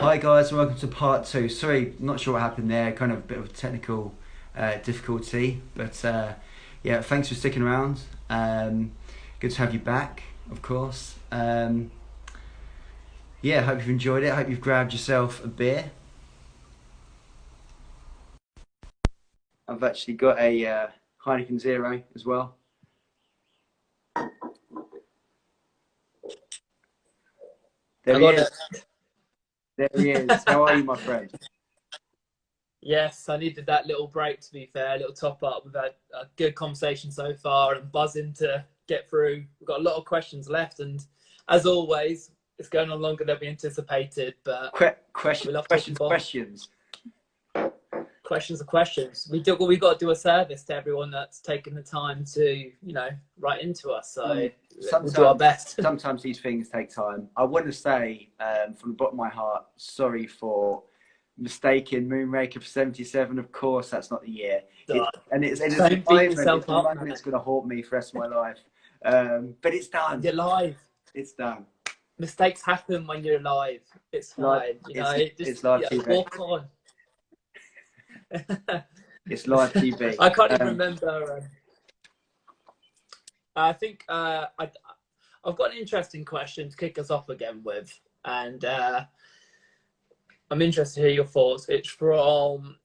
Hi guys, and welcome to part two. Sorry, not sure what happened there. Kind of a bit of technical difficulty, but yeah, thanks for sticking around. Good to have you back, of course. Yeah, hope you've enjoyed it. Hope you've grabbed yourself a beer. I've actually got a Heineken Zero as well. There I he got is. it. There he is. How are you, my friend? Yes, I needed that little break, to be fair, a little top up. We've had a good conversation so far and buzzing to get through. We've got a lot of questions left, and as always, it's going on longer than we anticipated, but we love talking ball. Questions. Questions are questions. We've got to do a service to everyone that's taken the time to, write into us. So we'll do our best. Sometimes these things take time. I want to say, from the bottom of my heart, sorry for mistaking Moonraker for 77. Of course, that's not the year. It's Don't beat yourself up, man. It's going to haunt me for the rest of my life. But it's done. You're live. It's done. Mistakes happen when you're live. It's fine. It's live TV. Walk on. It's live TV. I can't even remember. I think I've got an interesting question to kick us off again with, and I'm interested to hear your thoughts. It's from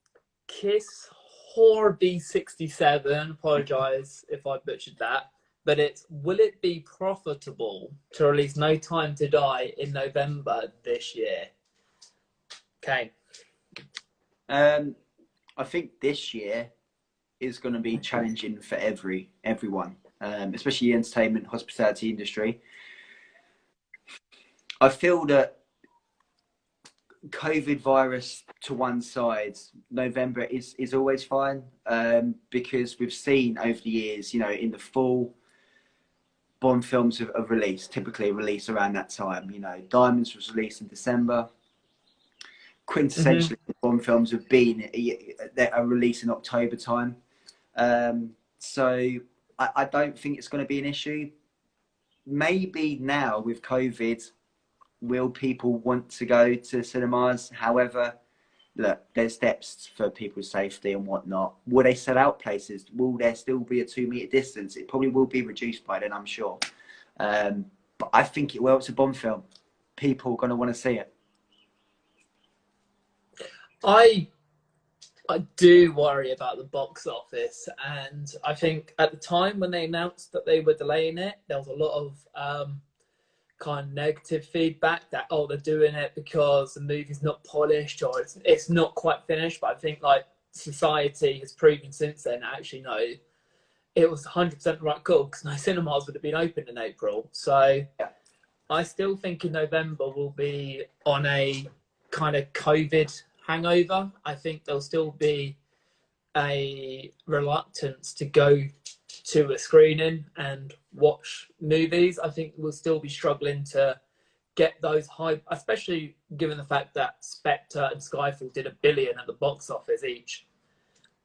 Kiss Horby 67. Apologise if I butchered that, but it's: will it be profitable to release No Time to Die in November this year? Okay. I think this year is going to be challenging for everyone, especially the entertainment, hospitality industry. I feel that COVID virus to one side, November is always fine, because we've seen over the years, in the fall, Bond films have released, typically release around that time. Diamonds was released in December. Quintessentially, Bond films have been a release in October time. So I don't think it's going to be an issue. Maybe now with COVID, will people want to go to cinemas? However, look, there's steps for people's safety and whatnot. Will they sell out places? Will there still be a 2 meter distance? It probably will be reduced by then, I'm sure. But I think it's a Bond film. People are going to want to see it. I do worry about the box office, and I think at the time when they announced that they were delaying it, there was a lot of kind of negative feedback that, they're doing it because the movie's not polished or it's not quite finished. But I think society has proven since then, actually no, it was 100% the right call, because no cinemas would have been open in April. So yeah. I still think in November we'll be on a kind of COVID hangover. I think there'll still be a reluctance to go to a screening and watch movies. I think we'll still be struggling to get those high, especially given the fact that Spectre and Skyfall did $1 billion at the box office each.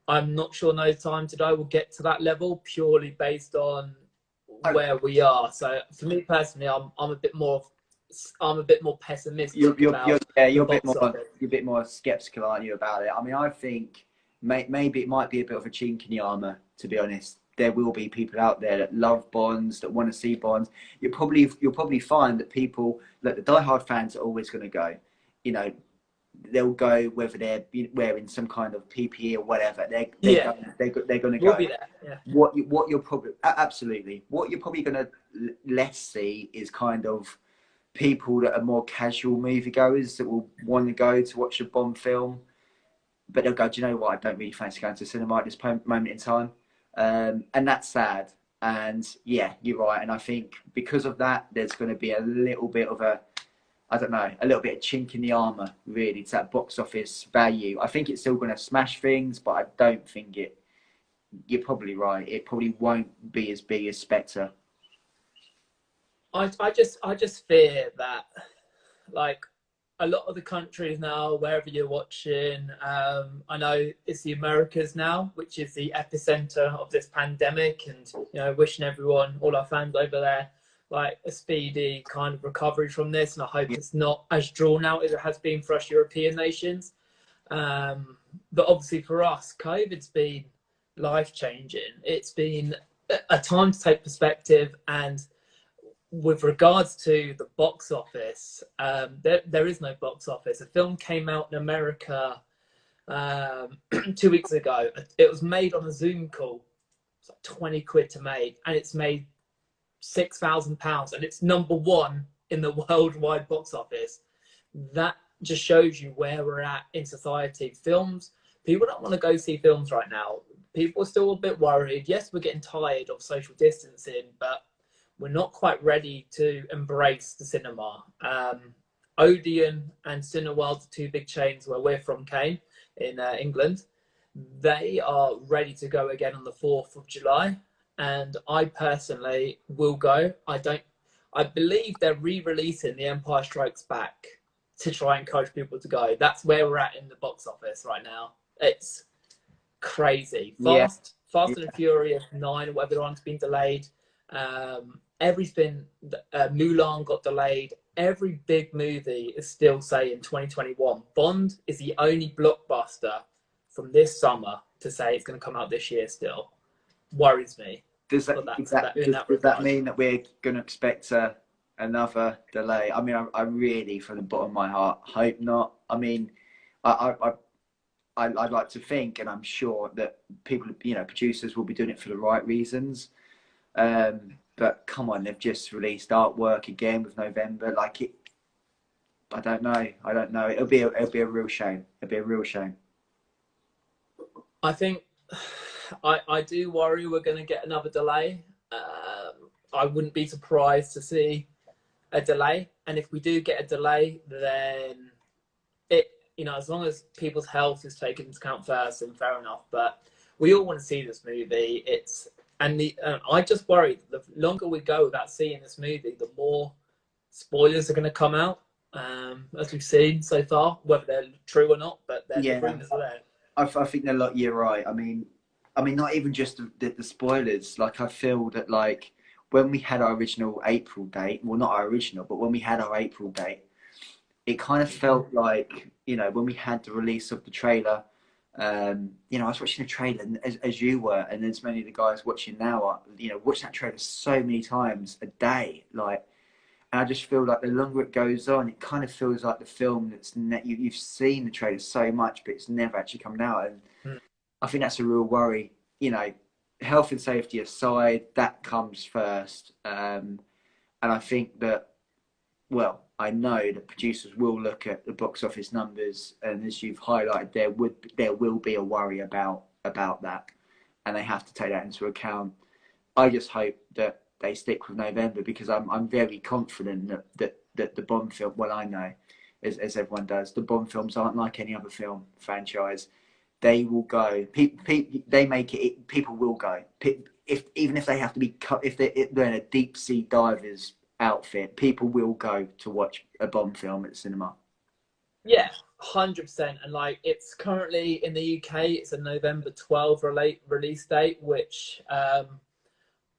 I'm not sure No Time to Die will get to that level purely based on where we are. So for me personally, I'm a bit more pessimistic. You're a bit more skeptical, aren't you, about it? I mean, I think maybe it might be a bit of a chink in the armour, to be honest. There will be people out there that love Bonds, that want to see Bonds. You'll probably find that people, like the diehard fans, are always going to go. They'll go whether they're wearing some kind of PPE or whatever. They're going to go. We'll be there. Yeah. What you're probably absolutely what you're probably going to less see is kind of people that are more casual moviegoers that will want to go to watch a Bond film, but they'll go, do you know what? I don't really fancy going to the cinema at this moment in time, and that's sad. And yeah, you're right. And I think because of that, there's going to be a little bit of a little bit of chink in the armour, really, to that box office value. I think it's still going to smash things, but I don't think it. You're probably right. It probably won't be as big as Spectre. I just fear that, like, a lot of the countries now, wherever you're watching, I know it's the Americas now, which is the epicenter of this pandemic, and wishing everyone, all our fans over there, like a speedy kind of recovery from this, and I hope Yeah. it's not as drawn out as it has been for us European nations. But obviously for us, COVID's been life changing. It's been a time to take perspective, and with regards to the box office, there is no box office. A film came out in America 2 weeks ago. It was made on a Zoom call. It's like 20 quid to make, and it's made £6,000, and it's number one in the worldwide box office. That just shows you where we're at in society. Films, people don't want to go see films right now. People are still a bit worried. Yes, we're getting tired of social distancing, but we're not quite ready to embrace the cinema. Odeon and Cineworld, the two big chains where we're from, Kane, in England, they are ready to go again on the 4th of July. And I personally will go. I believe they're re-releasing The Empire Strikes Back to try and encourage people to go. That's where we're at in the box office right now. It's crazy. Yeah. Fast and Furious 9 or whatever one's been delayed. Everything, Mulan got delayed. Every big movie is still saying 2021. Bond is the only blockbuster from this summer to say it's going to come out this year still. Worries me. Does that mean that we're going to expect another delay? I mean, I really, from the bottom of my heart, hope not. I mean, I'd like to think, and I'm sure that people, producers will be doing it for the right reasons. But come on, they've just released artwork again with November. I don't know. It'll be a real shame. It'll be a real shame. I think I do worry we're going to get another delay. I wouldn't be surprised to see a delay. And if we do get a delay, then as long as people's health is taken into account first, then fair enough. But we all want to see this movie. I just worry the longer we go without seeing this movie, the more spoilers are going to come out, as we've seen so far, whether they're true or not. But the rumors are there. I think you're right. I mean, not even just the spoilers. Like, I feel that, like, when we had our original April date, well, not our original, but when we had our April date, it kind of felt like, when we had the release of the trailer, I was watching the trailer as you were, and as many of the guys watching now are, watching that trailer so many times a day, like, and I just feel like the longer it goes on, it kind of feels like the film you've seen the trailer so much, but it's never actually coming out. And I think that's a real worry. Health and safety aside, that comes first. And I think that, well, I know that producers will look at the box office numbers, and as you've highlighted, there will be a worry about that, and they have to take that into account. I just hope that they stick with November, because I'm very confident that the Bond film, well, I know, as everyone does, the Bond films aren't like any other film franchise. They will go. They make it. People will go. Even if they have to be cut, if they're in a deep sea diver's outfit, people will go to watch a Bond film at the cinema. Yeah, 100%. And like, it's currently in the UK, it's a November 12 release date, which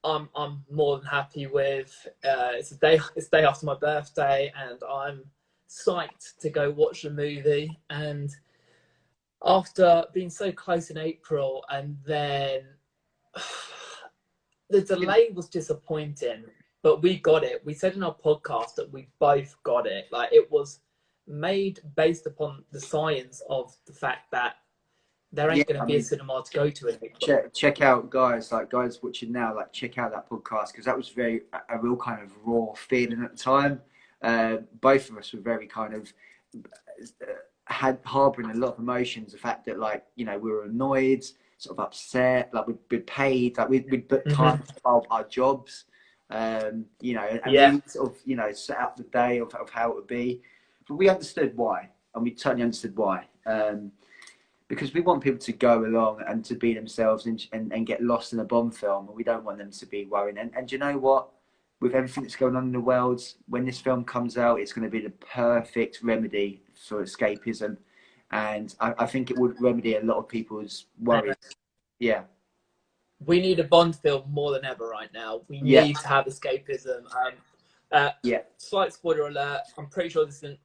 I'm more than happy with. It's the day after my birthday, and I'm psyched to go watch the movie. And after being so close in April, and then the delay was disappointing, but we got it. We said in our podcast that we both got it. Like, it was made based upon the science of the fact that there ain't going to be a cinema to go to in April. Check out, guys watching now, like, check out that podcast, because that was a real kind of raw feeling at the time. Both of us were very kind of harboring a lot of emotions. The fact that, like, we were annoyed, sort of upset, like we'd paid, like we'd put time of our jobs, and we sort of, set up the day of how it would be. But we understood why, and we totally understood why. Because we want people to go along and to be themselves and get lost in a Bond film, and we don't want them to be worrying. And you know what? With everything that's going on in the world, when this film comes out, it's going to be the perfect remedy for escapism. And I think it would remedy a lot of people's worries. Yeah. we need a Bond film more than ever right now. We Yeah, need to have escapism. yeah, Slight spoiler alert. I'm pretty sure this isn't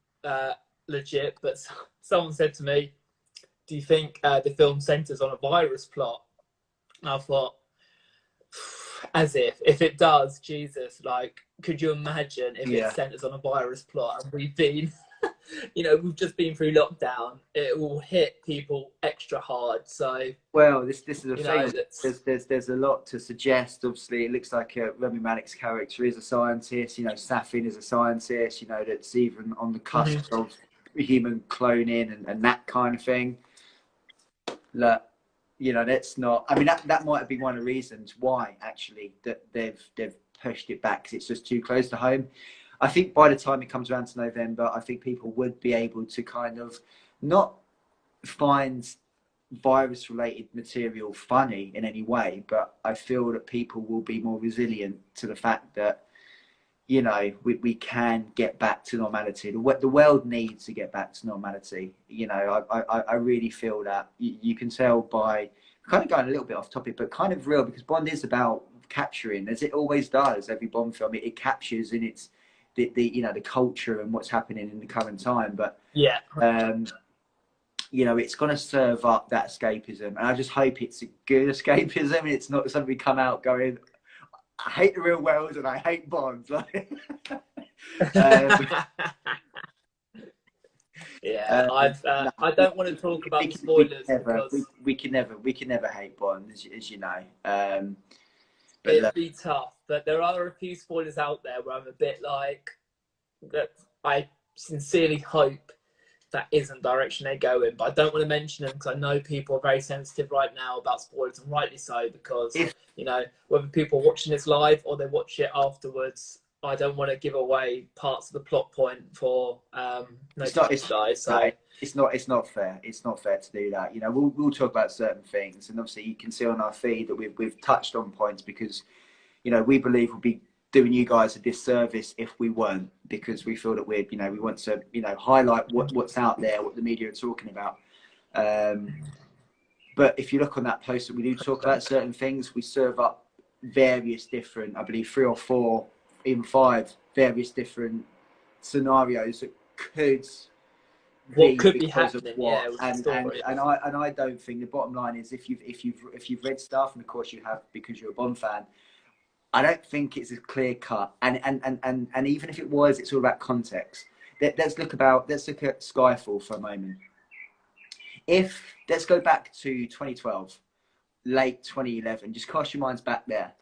legit, but someone said to me, "Do you think the film centers on a virus plot?" And I thought, as if it does, Jesus, like, could you imagine if it yeah. centers on a virus plot and we've been, we've just been through lockdown, it will hit people extra hard. So, Well, this is a thing. that's, There's a lot to suggest. Obviously, it looks like Rami Malek's character is a scientist. You know, Safin is a scientist. You know, that's even on the cusp of human cloning and that kind of thing. Look, you know, that's not. I mean, that might have been one of the reasons why actually that they've pushed it back, because it's just too close to home. I think by the time it comes around to November, I think people would be able to kind of not find virus related material funny in any way, but I feel that people will be more resilient to the fact that, you know, we can get back to normality. The world needs to get back to normality. You know, I really feel that. You can tell by kind of going a little bit off topic, but kind of real, because Bond is about capturing, as it always does. Every Bond film, it captures in its the you know, the culture and what's happening in the current time. But yeah. you know, it's going to serve up that escapism, and I just hope it's a good escapism, and it's not something we come out going, I hate the real world and I hate Bond. Yeah, I don't want to talk about spoilers because we can never hate Bond, as you know. But it'd be tough. But there are a few spoilers out there where I'm a bit like, that I sincerely hope that isn't the direction they go in. But I don't want to mention them because I know people are very sensitive right now about spoilers, and rightly so, because, you know, whether people are watching this live or they watch it afterwards, I don't want to give away parts of the plot point for it's not fair. It's not fair to do that. You know, we'll talk about certain things, and obviously you can see on our feed that we've touched on points, because, you know, we believe we'll be doing you guys a disservice if we weren't, because we feel that we want to, you know, highlight what's out there, what the media are talking about. But if you look on that post that we do talk about certain things, we serve up various different, I believe 3 or 4, even 5 various different scenarios that could be happening. What. Yeah, and I don't think, the bottom line is, if you've read stuff, and of course you have because you're a Bond fan, I don't think it's a clear cut. And even if it was, it's all about context. Let's look at Skyfall for a moment. Let's go back to 2012, late 2011, just cast your minds back there.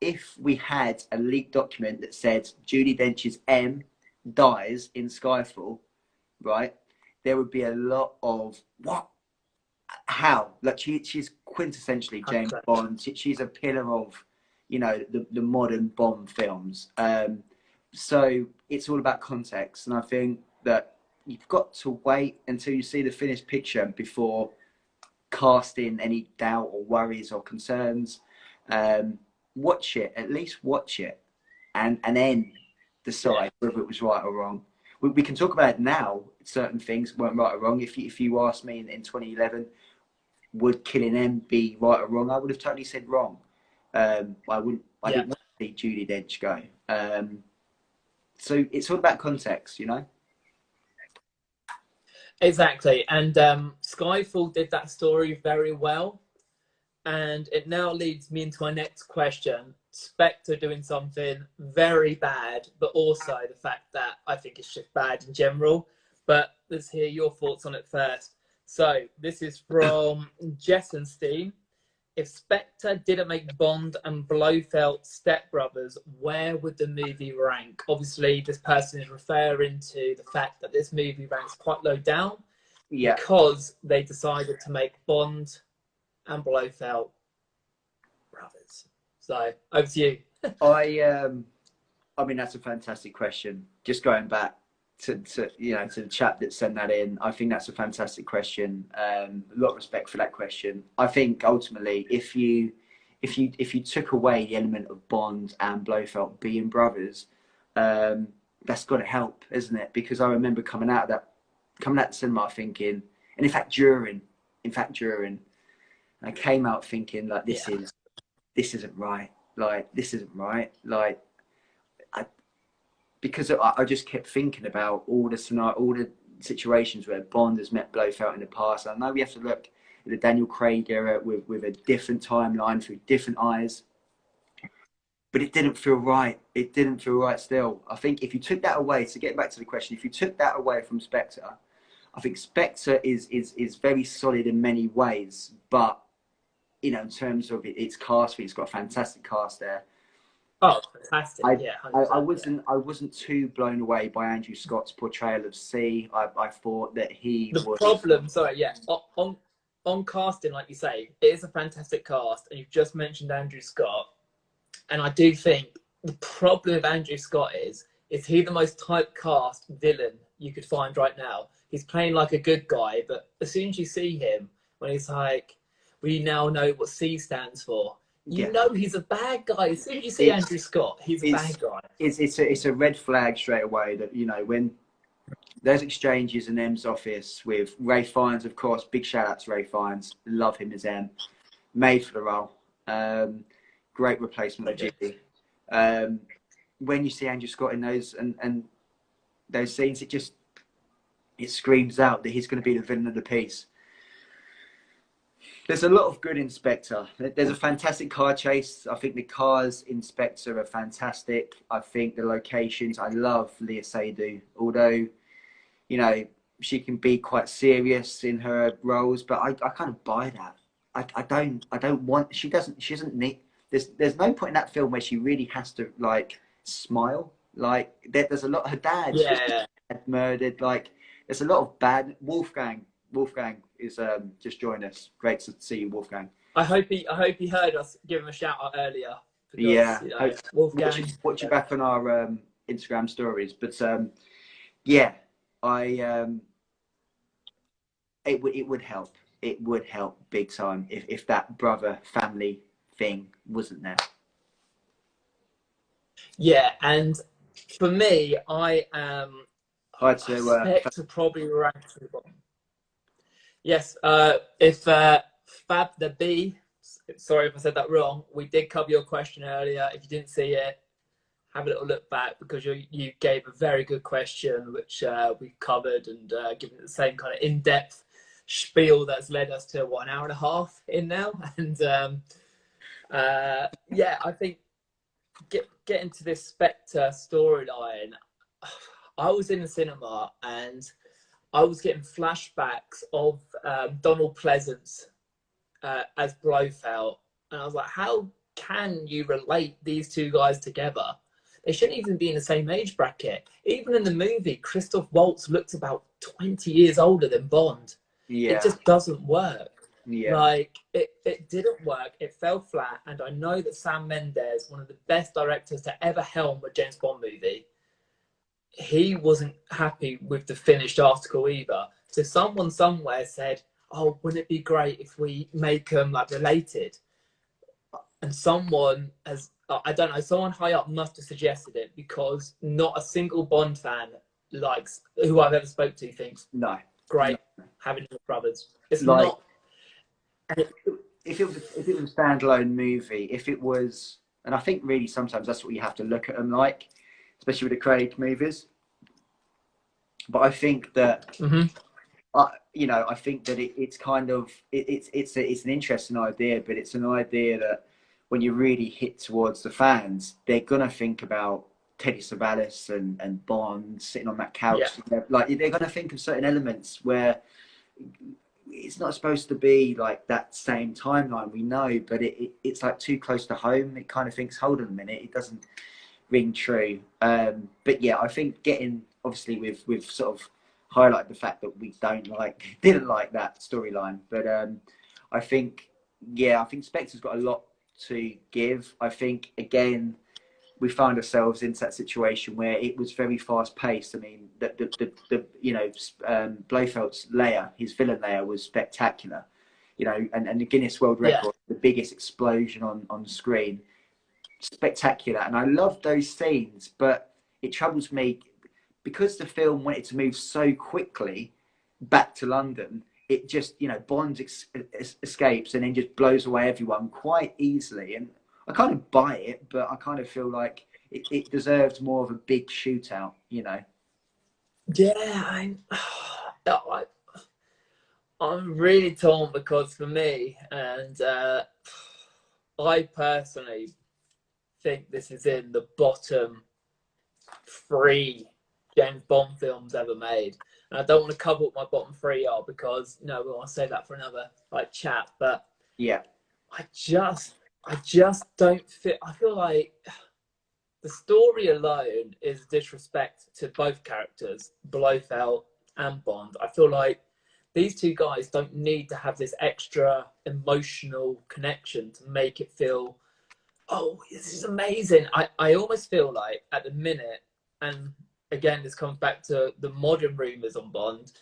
If we had a leaked document that said Judi Dench's M dies in Skyfall, right, there would be a lot of, what? How? Like, she's quintessentially James Bond. She's a pillar of, you know, the modern Bond films. So it's all about context. And I think that you've got to wait until you see the finished picture before casting any doubt or worries or concerns. Watch it, at least watch it, and then decide whether it was right or wrong. We can talk about it now. Certain things weren't right or wrong. If you asked me in 2011, would killing M be right or wrong, I would have totally said wrong. I didn't want to see Judi Dench go. So it's all about context, you know. Exactly, and Skyfall did that story very well. And it now leads me into my next question. Spectre doing something very bad, but also the fact that I think it's just bad in general. But let's hear your thoughts on it first. So this is from Jessenstein. If Spectre didn't make Bond and Blofeld stepbrothers, where would the movie rank? Obviously, this person is referring to the fact that this movie ranks quite low down because they decided to make Bond and Blofeld brothers. So over to you. I mean, that's a fantastic question. Just going back to the chap that sent that in, I think that's a fantastic question. A lot of respect for that question. I think ultimately, if you took away the element of Bond and Blofeld being brothers, that's got to help, isn't it? Because I remember coming out of the cinema thinking, and in fact during, I came out thinking, like, this is this isn't right. Like, this isn't right. Like, I, because I just kept thinking about all the situations where Bond has met Blofeld in the past. I know we have to look at the Daniel Craig era with a different timeline through different eyes, but it didn't feel right. It didn't feel right still. I think if you took that away, to get back to the question, if you took that away from Spectre, I think Spectre is very solid in many ways, but you know, in terms of its cast, it's got a fantastic cast there. Oh, fantastic! I, Yeah, I 100%. wasn't I wasn't too blown away by Andrew Scott's portrayal of C. I thought that he The was, problem, sorry, yeah, on casting, like you say, it is a fantastic cast, and you've just mentioned Andrew Scott, and I do think the problem with Andrew Scott is he the most typecast villain you could find right now. He's playing like a good guy, but as soon as you see him, when he's like, we now know what C stands for, you yeah, know he's a bad guy. As soon as you see it's Andrew Scott, he's a it's bad guy. it's a red flag straight away that, you know, when those exchanges in M's office with Ray Fiennes, of course, big shout out to Ray Fiennes, love him as M, made for the role, great replacement of Jimmy. When you see Andrew Scott in those and those scenes, it screams out that he's going to be the villain of the piece. There's a lot of good in Spectre. There's a fantastic car chase. I think the cars in Spectre are fantastic. I think the locations, I love Leah Seydoux, although, you know, she can be quite serious in her roles, but I kind of buy that. I don't want, she doesn't need, there's no point in that film where she really has to like smile. Like there's a lot, her dad Yeah, had murdered, like there's a lot of bad. Wolfgang is just joined us. Great to see you, Wolfgang. I hope he heard us give him a shout out earlier because Yeah, you know hope, Wolfgang. watch it back on our Instagram stories. But yeah, I it would help. It would help big time if that brother family thing wasn't there. Yeah, and for me, I had I to expect to probably rank to the bottom. Yes, if Fab the B, sorry if I said that wrong, we did cover your question earlier. If you didn't see it, have a little look back because you gave a very good question, which we covered and given it the same kind of in-depth spiel that's led us to what, an hour and a half in now. And yeah, I think get into this Spectre storyline. I was in the cinema and I was getting flashbacks of Donald Pleasance as Blofeld, and I was like, how can you relate these two guys together? They shouldn't even be in the same age bracket. Even in the movie, Christoph Waltz looks about 20 years older than Bond. It yeah, just doesn't work. yeah, Like, it didn't work. It fell flat. And I know that Sam Mendes, one of the best directors to ever helm a James Bond movie, he wasn't happy with the finished article either. So someone somewhere said, oh, wouldn't it be great if we make them like related? And someone has, I don't know, someone high up must have suggested it because not a single Bond fan likes, who I've ever spoke to, thinks no, no. great having the brothers. It's Like not. if it was a standalone movie, if it was, and I think really sometimes that's what you have to look at them like, especially with the Craig movies. But I think that Mhm. you know, I think that it's kind of it's an interesting idea, but it's an idea that when you really hit towards the fans, they're gonna think about Teddy Savalas and Bond sitting on that Yeah. couch. Like they're gonna think of certain elements where it's not supposed to be like that same timeline. We know, but it's like too close to home. It kind of thinks, hold on a minute, it doesn't ring true. But yeah, I think getting obviously we've sort of highlighted the fact that we didn't like that storyline, but I think I think Spectre's got a lot to give. I think again we found ourselves into that situation where it was very fast paced. I mean, the you know Blofeld's layer, his villain layer, was spectacular. You know, and the Guinness World Yeah. Record, the biggest explosion on screen, spectacular. And I love those scenes, but it troubles me because the film wanted to move so quickly back to London. It just, you know, Bond escapes and then just blows away everyone quite easily. And I kind of buy it, but I kind of feel like it deserved more of a big shootout, you know. Yeah, I, I'm really torn because for me, and I personally think this is in the bottom three James Bond films ever made. And I don't want to cover what my bottom three are because we want to save that for another like chat. But Yeah, I just don't feel. I feel like the story alone is disrespect to both characters, Blofeld and Bond. I feel like these two guys don't need to have this extra emotional connection to make it feel, oh, this is amazing. I almost feel like at the minute, and again, this comes back to the modern rumours on Bond,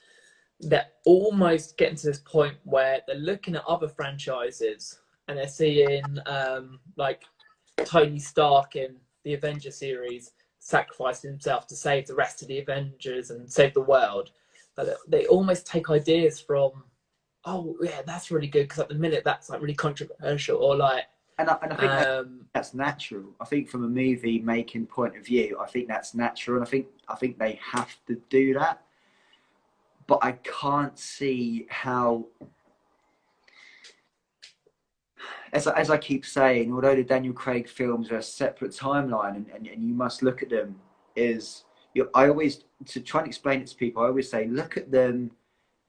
they're almost getting to this point where they're looking at other franchises and they're seeing like Tony Stark in the Avengers series sacrificing himself to save the rest of the Avengers and save the world. But they almost take ideas from, oh yeah, that's really good because at the minute that's like really controversial, or like, and I think that's natural. I think from a movie making point of view, I think that's natural, and I think they have to do that. But I can't see how, as I keep saying, although the Daniel Craig films are a separate timeline, and you must look at them, I always, to try and explain it to people, I always say, look at them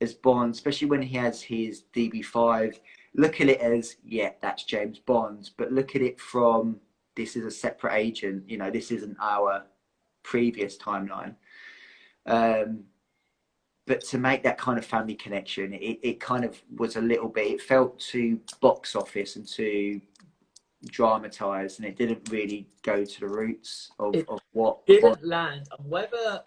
as Bond, especially when he has his DB5. Look at it as, yeah, that's James Bond, but look at it from, this is a separate agent, you know, this isn't our previous timeline. But to make that kind of family connection, it kind of was a little bit, it felt too box office and too dramatized, and it didn't really go to the roots of what didn't land. And whether,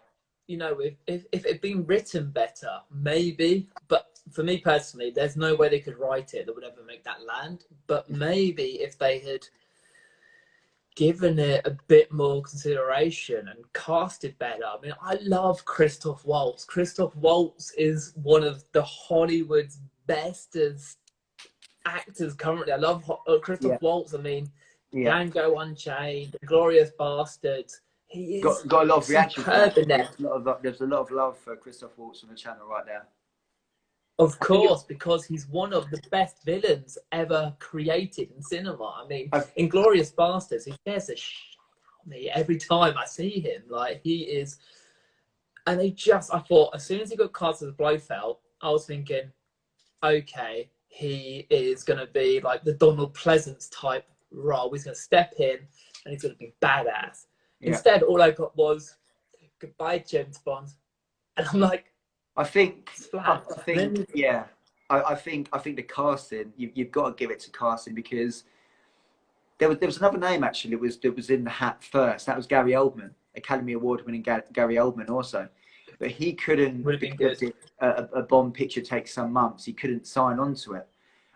if it had been written better, maybe, but for me personally, there's no way they could write it that would ever make that land. But maybe if they had given it a bit more consideration and cast it better. I mean, I love Christoph Waltz. Christoph Waltz is one of the Hollywood's bestest actors currently. I love Christoph Waltz. I mean, Django Unchained, Glorious Bastards. He is got a lot of reaction. There's a lot of love for Christoph Waltz on the channel right now. Of course, because he's one of the best villains ever created in cinema. I mean, in Glorious Bastards, he scares the shit out of me every time I see him. Like, he is... And I thought, as soon as he got cast as Blofeld, I was thinking, okay, he is going to be like the Donald Pleasance type role. He's going to step in and he's going to be badass. Yeah. Instead, all I got was, goodbye, James Bond. And I'm like, I think the casting, you've got to give it to casting, because there was another name actually that was in the hat first. That was Gary Oldman, Academy Award winning Gary Oldman also, but he couldn't, because a Bond picture takes some months. He couldn't sign on to it,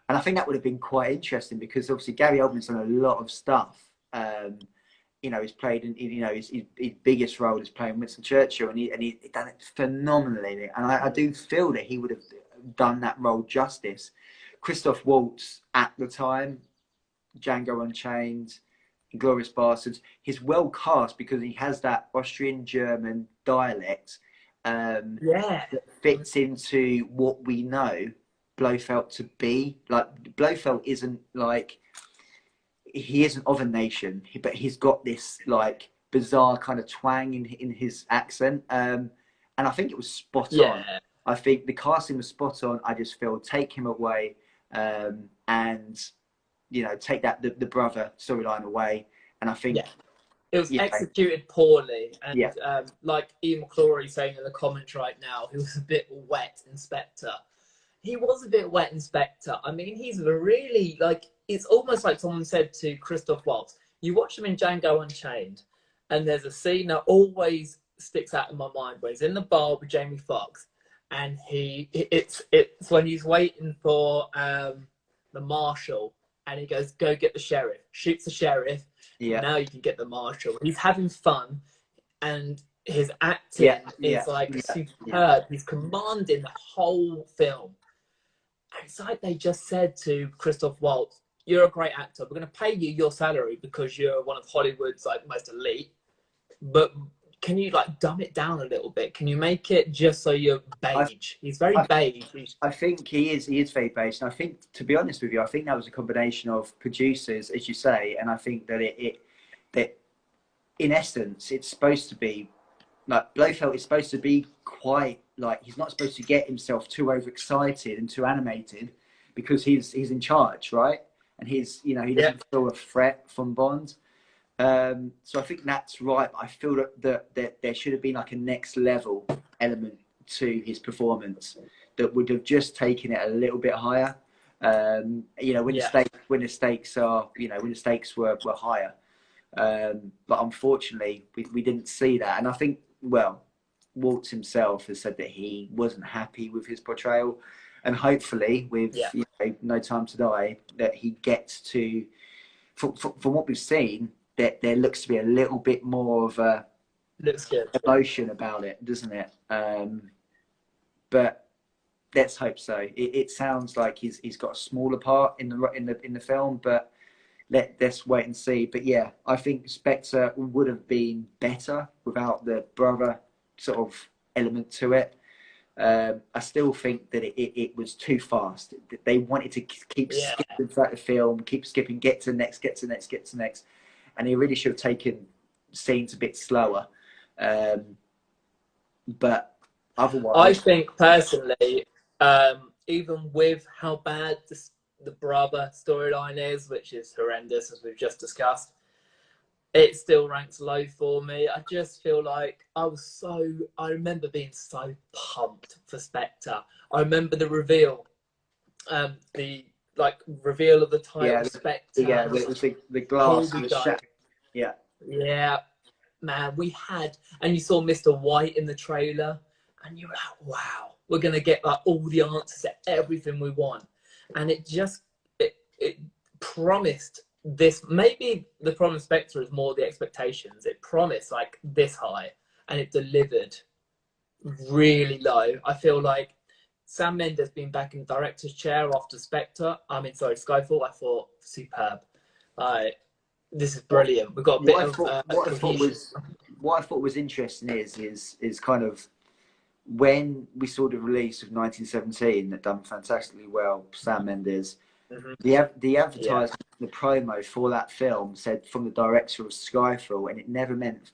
and I think that would have been quite interesting, because obviously Gary Oldman's done a lot of stuff. He's played in, his biggest role is playing Winston Churchill, and he done it phenomenally. And I do feel that he would have done that role justice. Christoph Waltz at the time, Django Unchained, Glorious Bastards, he's well cast because he has that Austrian German dialect that fits into what we know Blofeld to be. Like, Blofeld isn't like, he isn't of a nation, but he's got this like bizarre kind of twang in his accent, and I think it was spot on. I think the casting was spot on. I just feel, take him away, and take that the brother storyline away, and I think it was executed poorly. And like Ian McClory saying in the comments right now, he was a bit wet, Inspector. He was a bit wet, Inspector. I mean, he's really like, it's almost like someone said to Christoph Waltz, you watch him in Django Unchained, and there's a scene that always sticks out in my mind where he's in the bar with Jamie Foxx, and it's when he's waiting for the marshal, and he goes, go get the sheriff, shoots the sheriff, now you can get the marshal. He's having fun, and his acting is like superb. He's commanding the whole film. And it's like they just said to Christoph Waltz, you're a great actor. We're going to pay you your salary because you're one of Hollywood's like most elite. But can you like dumb it down a little bit? Can you make it just so you're I, beige? He's very I, beige. I think he is very based, and I think, to be honest with you, I think that was a combination of producers, as you say, and I think that that in essence it's supposed to be like Blofeld is supposed to be quite like, he's not supposed to get himself too overexcited and too animated because he's in charge, right? And he's, you know, he doesn't feel a threat from Bond. So I think that's right. But I feel that there should have been like a next level element to his performance that would have just taken it a little bit higher. You know, when the stakes are, you know, when the stakes were higher. But unfortunately, we didn't see that. And I think, well, Waltz himself has said that he wasn't happy with his portrayal, and hopefully, with you know, No Time to Die, that he gets to, from what we've seen, that there looks to be a little bit more of a emotion about it, doesn't it? But let's hope so. It sounds like he's got a smaller part in the film, but let's wait and see. But yeah, I think Spectre would have been better without the brother sort of element to it. I still think that it was too fast. They wanted to keep skipping throughout the film, keep skipping, get to next, and he really should have taken scenes a bit slower. But otherwise, I think personally, even with how bad the brother storyline is, which is horrendous as we've just discussed, it still ranks low for me. I just feel like I remember being so pumped for Spectre. I remember the reveal, the like reveal of the title Spectre. Yeah, it was the glass was shattered. Yeah, man, we had, and you saw Mr. White in the trailer, and you were like, wow, we're gonna get like all the answers to everything we want. And it just it promised this. Maybe the problem with Spectre is more the expectations. It promised like this high, and it delivered really low. I feel like Sam Mendes being back in the director's chair after Spectre, Skyfall, I thought superb. This is brilliant. We've got a bit of what I thought was interesting is kind of when we saw the release of 1917 that done fantastically well, Sam Mendes. The advertisement, the promo for that film said from the director of Skyfall, and it never mentioned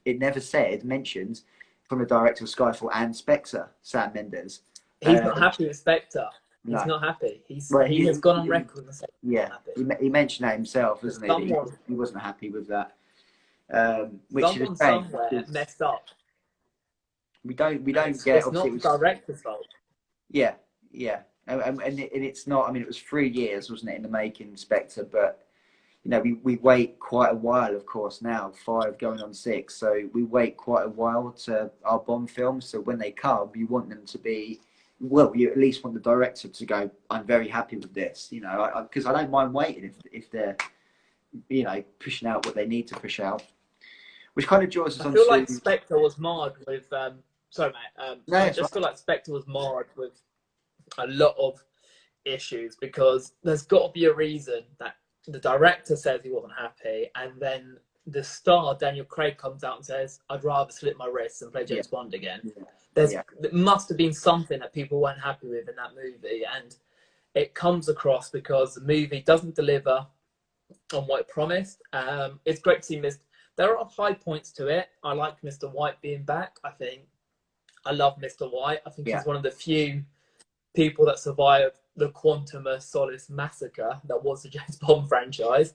from the director of Skyfall and Spectre, Sam Mendes. He's not happy with Spectre. He's not happy. He has gone on record and said he mentioned that himself, hasn't he? He wasn't happy with that. Which someone is a shame, somewhere messed up. We don't get. It's not the director's fault. Yeah, and it's not. I mean, it was 3 years, wasn't it, in the making, Spectre? But you know, we wait quite a while, of course. Now 5 going on 6, so we wait quite a while to our Bond films. So when they come, you want them to be. Well, you at least want the director to go, I'm very happy with this, you know, because I don't mind waiting if they're, you know, pushing out what they need to push out. Which kind of draws us on to... I feel like Spectre was marred with... sorry, mate. I just feel like Spectre was marred with a lot of issues because there's got to be a reason that the director says he wasn't happy, and then the star, Daniel Craig, comes out and says, I'd rather slit my wrists than play James Bond again. There must have been something that people weren't happy with in that movie, and it comes across because the movie doesn't deliver on what it promised. It's great to see there are high points to it. I like Mr. White being back. I love Mr. White. I think he's one of the few people that survived the Quantum of Solace massacre that was the James Bond franchise.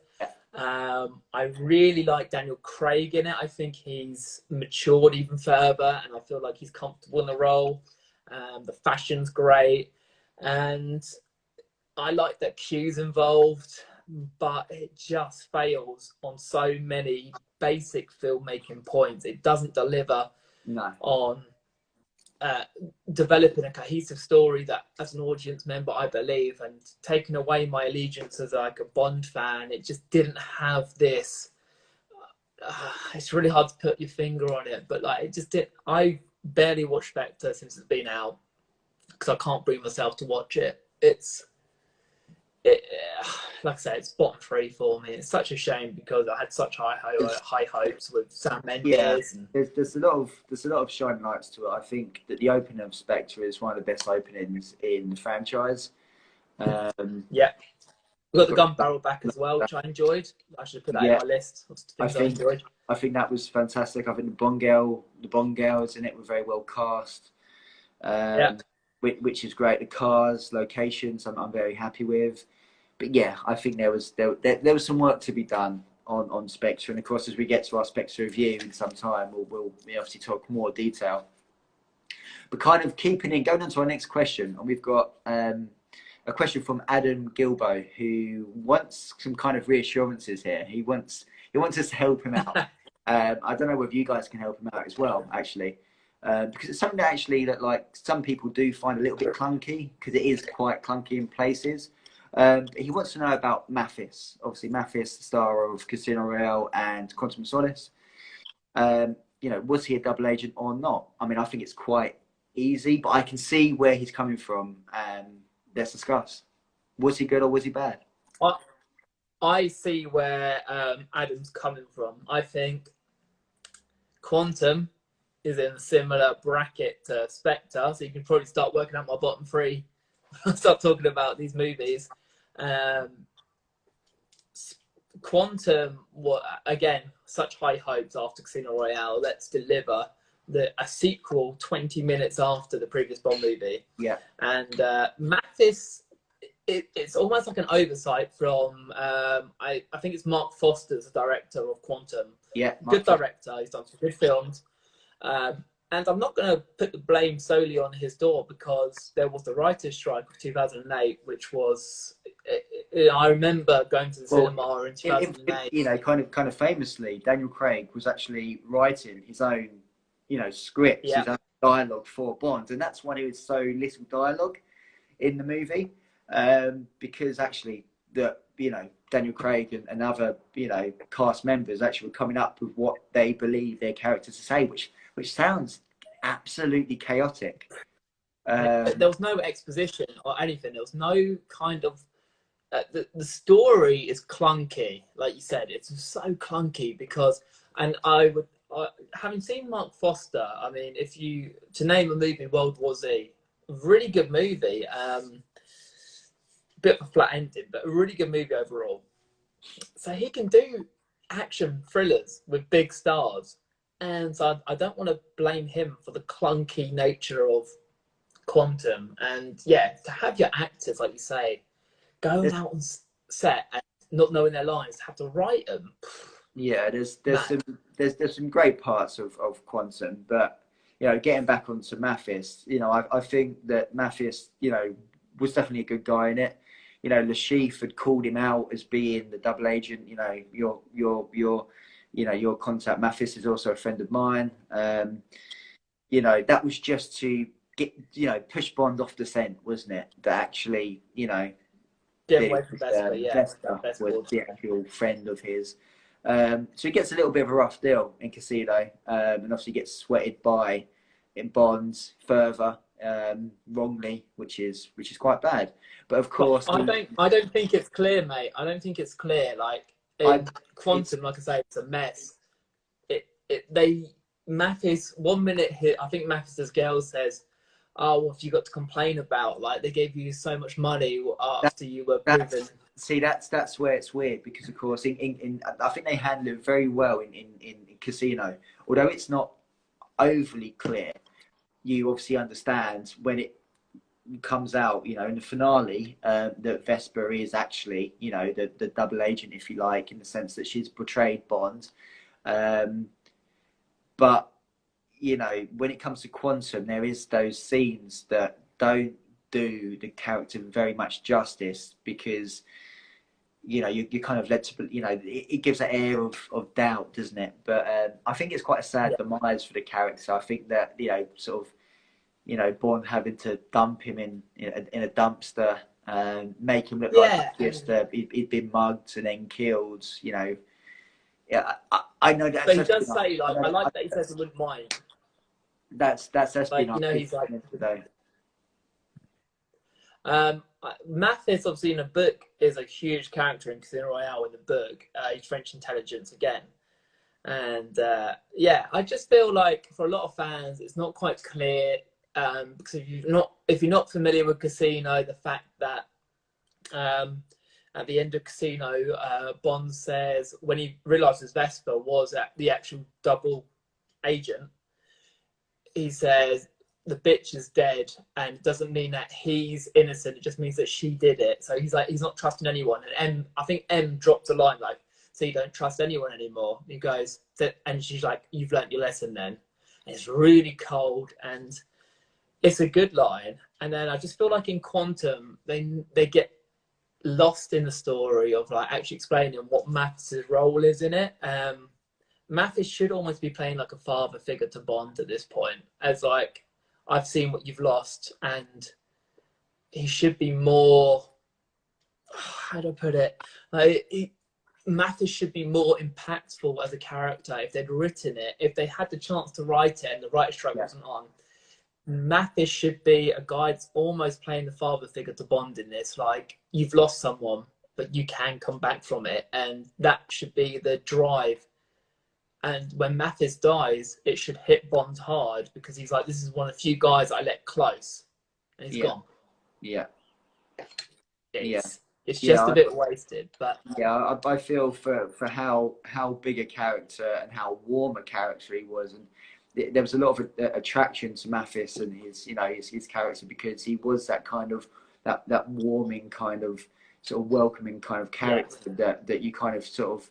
I really like Daniel Craig in it. I think he's matured even further, and I feel like he's comfortable in the role. The fashion's great, and I like that Q's involved, but it just fails on so many basic filmmaking points. It doesn't deliver on developing a cohesive story that, as an audience member, I believe, and taking away my allegiance as like a Bond fan, it just didn't have this. It's really hard to put your finger on it, but like it just did. I barely watched Spectre since it's been out because I can't bring myself to watch it. It's it, like I said, it's bottom three for me. It's such a shame because I had such high hopes with Sam Yeah, Mendes. And there's a lot of shining lights to it. I think that the opening of Spectre is one of the best openings in the franchise. yeah, we got the Got, gun barrel back as well, which I enjoyed. I should put that in yeah, my list of I things I think enjoyed. I think that was fantastic. I think the Bond girls in it were very well cast, Yeah. um, which is great. The cars, locations, I'm very happy with. But yeah, I think there was some work to be done on Spectre, and of course, as we get to our Spectre review in some time, we'll obviously talk more detail. But kind of going on to our next question, and we've got a question from Adam Gilbo, who wants some kind of reassurances here. He wants us to help him out. I don't know whether you guys can help him out as well, actually, because it's something that like some people do find a little bit clunky, because it is quite clunky in places. He wants to know about Mathis. Obviously, Mathis, the star of Casino Royale and Quantum of Solace. Was he a double agent or not? I mean, I think it's quite easy, but I can see where he's coming from. Let's discuss. Was he good or was he bad? I see where Adam's coming from. I think Quantum is in a similar bracket to Spectre, so you can probably start working out my bottom three. Start talking about these movies. Quantum, again, such high hopes after Casino Royale. Let's deliver a sequel 20 minutes after the previous Bond movie. Yeah. And Mathis, it's almost like an oversight from, I think it's Mark Foster's the director of Quantum. Yeah. Good director. He's done some good films. And I'm not going to put the blame solely on his door, because there was the writer's strike of 2008, which was, I remember going to the cinema in 2008. Kind of famously, Daniel Craig was actually writing his own, scripts, his own dialogue for Bond, and that's why there was so little dialogue in the movie, because actually Daniel Craig and other cast members actually were coming up with what they believe their characters to say, which sounds absolutely chaotic. There was no exposition or anything. There was no kind of the story is clunky, like you said. It's so clunky because, and having seen Mark Foster, I mean, to name a movie, World War Z, really good movie. Bit of a flat ending, but a really good movie overall. So he can do action thrillers with big stars. And so I don't want to blame him for the clunky nature of Quantum. And yeah, to have your actors, like you say, going out on set and not knowing their lines, have to write them. Yeah, there's some great parts of Quantum, but getting back onto Mathis, I think that Mathis, was definitely a good guy in it. Le Chiffre had called him out as being the double agent. Your contact Mathis is also a friend of mine. That was just to get push Bond off the scent, wasn't it? That actually Get away from Vesper, was the actual friend of his. So he gets a little bit of a rough deal in Casino, and obviously gets sweated in Bonds further, wrongly, which is quite bad. But of course, I don't think it's clear, mate. I don't think it's clear. Like Quantum, like I say, it's a mess. Mathis 1 minute hit. I think Mathis's girl says, "Oh, what have you got to complain about? Like they gave you so much money after you were proven." See, that's where it's weird, because of course I think they handle it very well in Casino, although it's not overly clear. You obviously understand when it comes out, in the finale, that Vesper is actually, the double agent, if you like, in the sense that she's portrayed Bond. But when it comes to Quantum, there is those scenes that don't do the character very much justice, because you're kind of led to, it gives an air of doubt, doesn't it? But I think it's quite a sad demise for the character. I think that sort of Bond having to dump him in a dumpster and make him look like just he'd been mugged and then killed. Yeah, I know that. But he does say, like, I like that he says he wouldn't mind. That's like, been he's like today. Mathis, obviously, in the book, is a huge character in Casino Royale in the book. He's French intelligence again. And yeah, I just feel like for a lot of fans, it's not quite clear because if you're not familiar with Casino, the fact that at the end of Casino, Bond says when he realizes Vesper was the actual double agent, he says the bitch is dead, and it doesn't mean that he's innocent. It just means that she did it. So he's like, he's not trusting anyone. And I think M dropped a line like, so you don't trust anyone anymore. And he goes, and she's like, you've learnt your lesson then. And it's really cold, and it's a good line. And then I just feel like in Quantum, they get lost in the story of like actually explaining what Mathis's role is in it. Mathis should almost be playing like a father figure to Bond at this point, as like, I've seen what you've lost, and he should be more, how do I put it? Like, Mathis should be more impactful as a character if they'd written it, if they had the chance to write it and the writer strike wasn't on. Mathis should be a guy that's almost playing the father figure to Bond in this. Like, you've lost someone, but you can come back from it, and that should be the drive. And when Mathis dies, it should hit Bond hard because he's like, this is one of the few guys I let close. And he's gone. Yeah. It's just a bit wasted. But yeah, I feel for how big a character and how warm a character he was. And there was a lot of attraction to Mathis and his character, because he was that kind of, that warming kind of, sort of welcoming kind of character that you kind of sort of,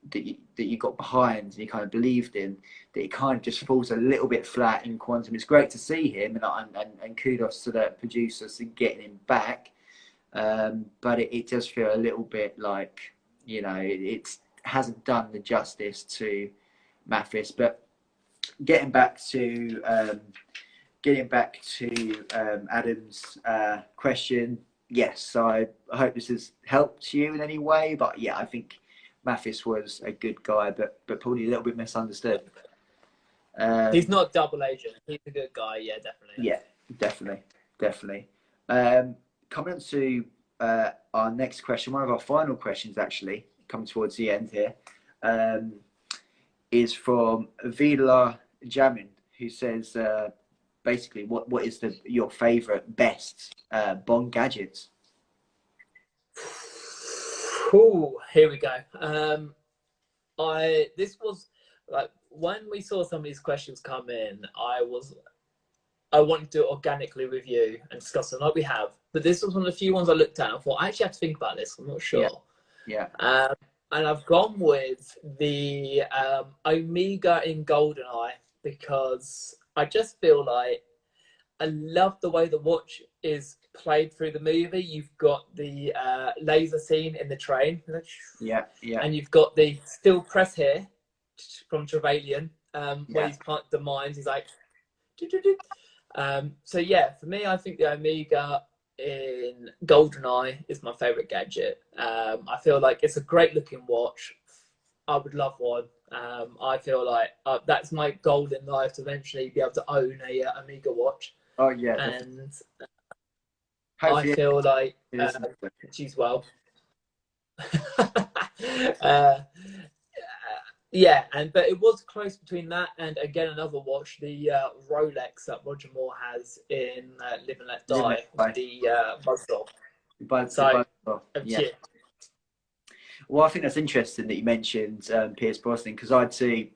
that you got behind and you kind of believed in. That it kind of just falls a little bit flat in Quantum. It's great to see him, and kudos to the producers in getting him back, but it does feel a little bit like, it hasn't done the justice to Mathis. But getting back to Adam's question, yes, I hope this has helped you in any way. But yeah, I think Mathis was a good guy, but probably a little bit misunderstood. He's not double agent. He's a good guy. Yeah, definitely. Yeah, definitely. Coming on to our next question, one of our final questions, actually, coming towards the end here, is from Vidala Jamin, who says, basically, what is your favourite, best Bond gadgets? Cool. Here we go. This was like, when we saw some of these questions come in, I wanted to do it organically with you and discuss them like we have. But this was one of the few ones I looked at and thought, I actually have to think about this. I'm not sure. Yeah. And I've gone with the Omega in GoldenEye, because I just feel like I love the way the watch is played through the movie. You've got the laser scene in the train. Yeah. And you've got the still press here from Trevelyan, where he's part the mines. He's like, so yeah, for me, I think the Omega in GoldenEye is my favourite gadget. I feel like it's a great looking watch. I would love one. I feel like that's my goal in life, to eventually be able to own a Omega watch. Oh yeah. And I feel like she's well. Yeah, but it was close between that and, again, another watch, the Rolex that Roger Moore has in Live and Let Die, the Buzzsaw. Yeah. Well, I think that's interesting that you mentioned Pierce Brosnan, because I too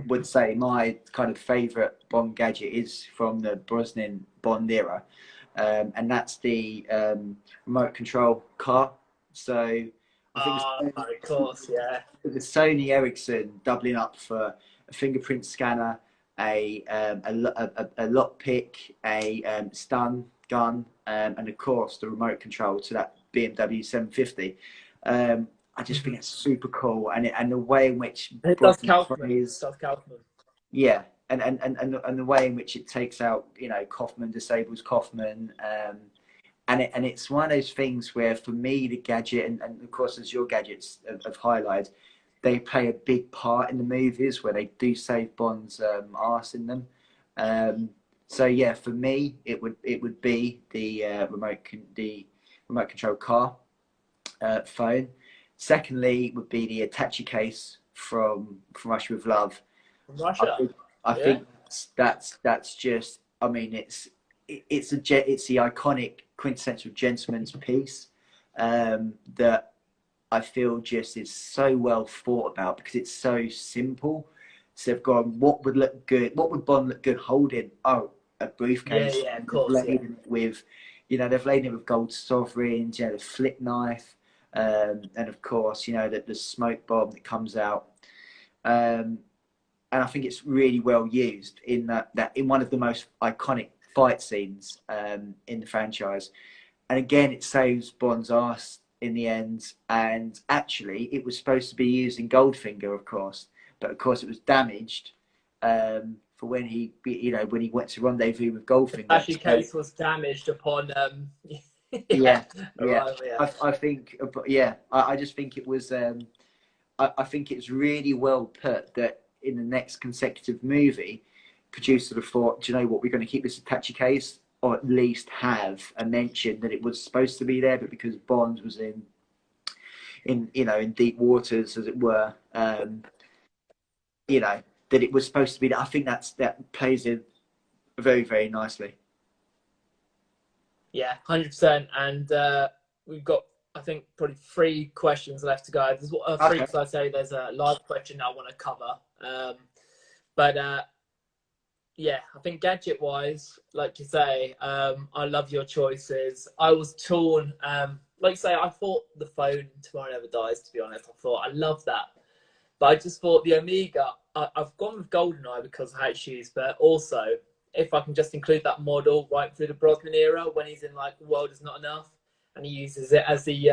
would say my kind of favourite Bond gadget is from the Brosnan Bond era, and that's the remote control car. So I think of course, yeah. The Sony Ericsson doubling up for a fingerprint scanner, a lockpick, a stun gun, and of course the remote control to that BMW 750. I just think it's super cool, and the way in which it does Kaufman. Yeah, and the way in which it takes out, Kaufman, disables Kaufman, and it's one of those things where, for me, the gadget, and of course as your gadgets have highlighted, they play a big part in the movies where they do save Bond's arse in them. So yeah, for me, it would be the remote control car phone. Secondly, would be the Attache case from Russia with Love. From I Russia. think I Yeah. think that's just. I mean, it's the iconic quintessential gentleman's piece that I feel just is so well thought about because it's so simple. So they've gone, what would look good? What would Bond look good holding? Oh, a Yeah, briefcase. yeah, of And they've course, yeah. laden it with, they've laden it with gold sovereigns, the flick knife, and of course, the smoke bomb that comes out. Um, and I think it's really well used in that in one of the most iconic fight scenes in the franchise. And again, it saves Bond's arse in the end. And actually, it was supposed to be used in Goldfinger, of course, but of course, it was damaged for when he went to rendezvous with Goldfinger. Actually, So, case was damaged upon yeah, yeah, yeah. arrival. Yeah, I think, yeah, I just think it was. I think it's really well put that in the next consecutive movie, producers have thought, do you know what, we're going to keep this Apache case, or at least have a mention that it was supposed to be there, but because Bond was in deep waters, as it were, that it was supposed to be there. I think that plays in very, very nicely. yeah, 100%. And we've got, I think, probably 3 questions left to go. There's three Okay. because I say there's a live question I want to cover. But yeah, I think gadget wise, like you say, I love your choices. I was torn. Like you say, I thought the phone Tomorrow Never Dies, to be honest. I thought I love that. But I just thought the Omega, I've gone with GoldenEye because of how it's used, but also if I can just include that model right through the Brosnan era when he's in like The World Is Not Enough and he uses it as the,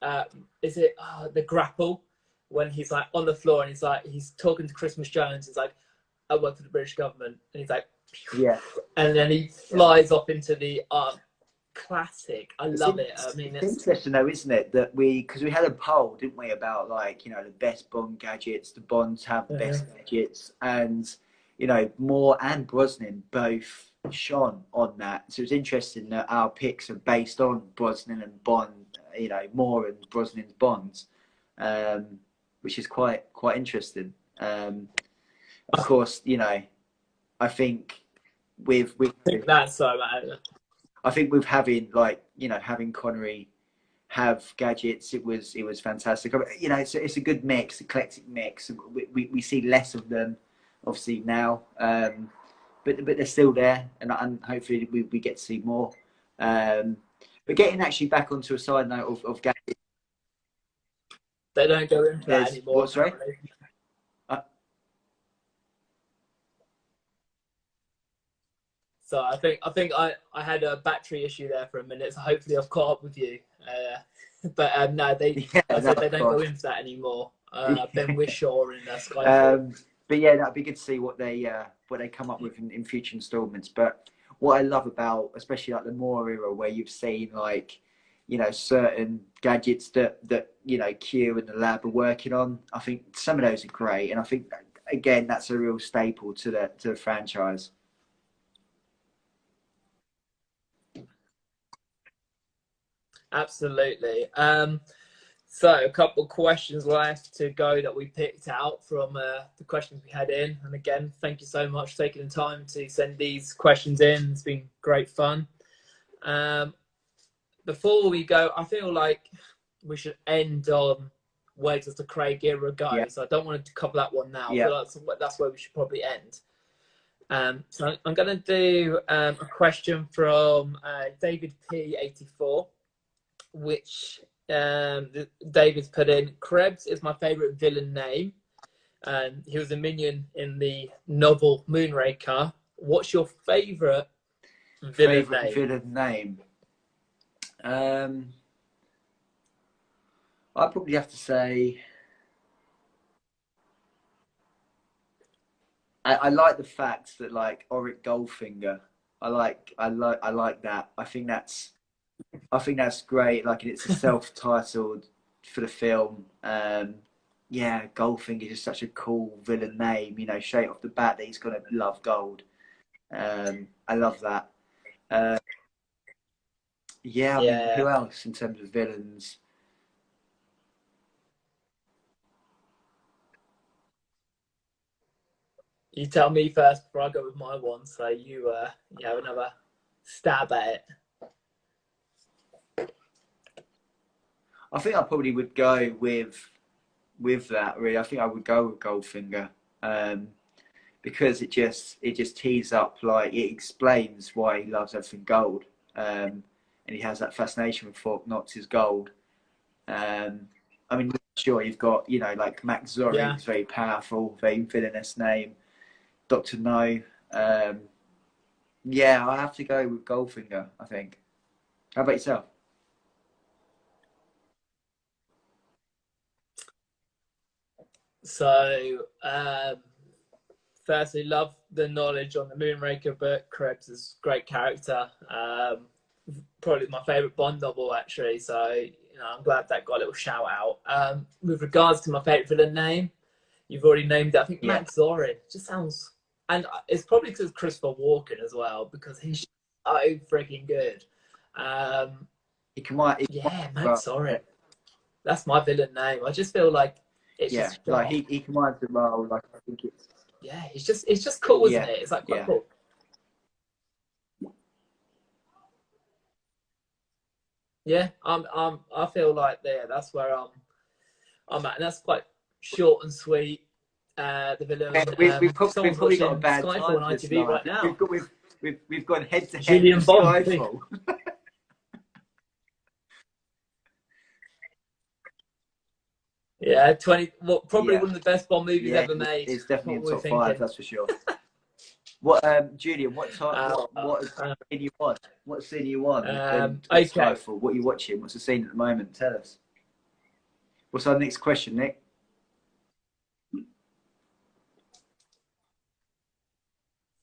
the grapple when he's like on the floor and he's talking to Christmas Jones. He's like, I work for the British government. And he's like, Yeah. and then he Yeah. flies off into the classic. I It's, love it. I mean, it's interesting though, isn't it, that because we had a poll, didn't we, about like the best Bond gadgets, the Bonds have the best gadgets, and Moore and Brosnan both shone on that. So it's interesting that our picks are based on Brosnan and Bond, Moore and Brosnan's Bonds, which is quite interesting. Of course, I think with I think that's so. I think with having Connery have gadgets, it was fantastic. It's a good mix, eclectic mix. We see less of them, obviously now, but they're still there, and hopefully we get to see more. But getting actually back onto a side note of gadgets, They don't go into that there's anymore, what's right. apparently. So I think I had a battery issue there for a minute. So hopefully I've caught up with you. But no, Yeah, I no, said they of don't go course. into that anymore. Ben Whishaw in Skyfall. But yeah, that'd be good to see what they come up with in future installments. But what I love about, especially like the Moore era, where you've seen certain gadgets that Q and the lab are working on. I think some of those are great, and I think again that's a real staple to the franchise. Absolutely. So a couple of questions left to go that we picked out from the questions we had in. And again, thank you so much for taking the time to send these questions in. It's been great fun. Before we go, I feel like we should end on where does the Craig era go? Yeah, So I don't want to cover that one now. I yeah. feel like that's where we should probably end. So I'm going to do a question from David P84, which David's put in. Krebs is my favourite villain name. He was a minion in the novel Moonraker. What's your favourite villain Favorite name? villain name. I'd probably have to say I like the fact that like Auric Goldfinger. I like that. I think that's great. Like it's a self-titled for the film. Yeah, Goldfinger is just such a cool villain name. Straight off the bat that he's gonna love gold. I love that. Uh, yeah, I mean, Yeah. who else in terms of villains? You tell me first before I go with my one, so you have another stab at it. I think I probably would go with that. Really, I think I would go with Goldfinger, because it just tees up, like it explains why he loves everything gold, and he has that fascination with Fork Knox is gold. Um, I mean, sure, you've got, like Max Zori, Yeah. who's very powerful, very villainous name. Doctor No. Um, yeah, I have to go with Goldfinger, I think. How about yourself? So, firstly, love the knowledge on the Moonraker book. Krebs is a great character. Probably my favourite Bond novel, actually. So, I'm glad that got a little shout out. With regards to my favourite villain name, you've already named it. I think Yeah, Max Zorin just sounds, and it's probably because Christopher Walken as well, because he's so freaking good. Um, he can yeah, well, Max Zorin. That's my villain name. I just feel like it's yeah, just like sharp. he commands it well. Like I think it's Yeah, it's just cool, isn't yeah, it? It's like quite yeah. cool. Yeah, I feel like there. That's where I'm at, and that's quite short and sweet. The Yeah, villain. we've Someone's probably got a watching bad Skyfall time on for this ITV live. right We've now. got we've gone head to head Julian with Bond. Skyfall. Yeah, 20. Well, probably Yeah, one of the best Bond movies yeah, ever made. it's definitely What in we're top five, thinking. that's for sure. What, Julian? What time? Uh, What uh, scene you on? What scene are you on in okay, Skyfall? What are you watching? What's the scene at the moment? Tell us. What's our next question, Nick?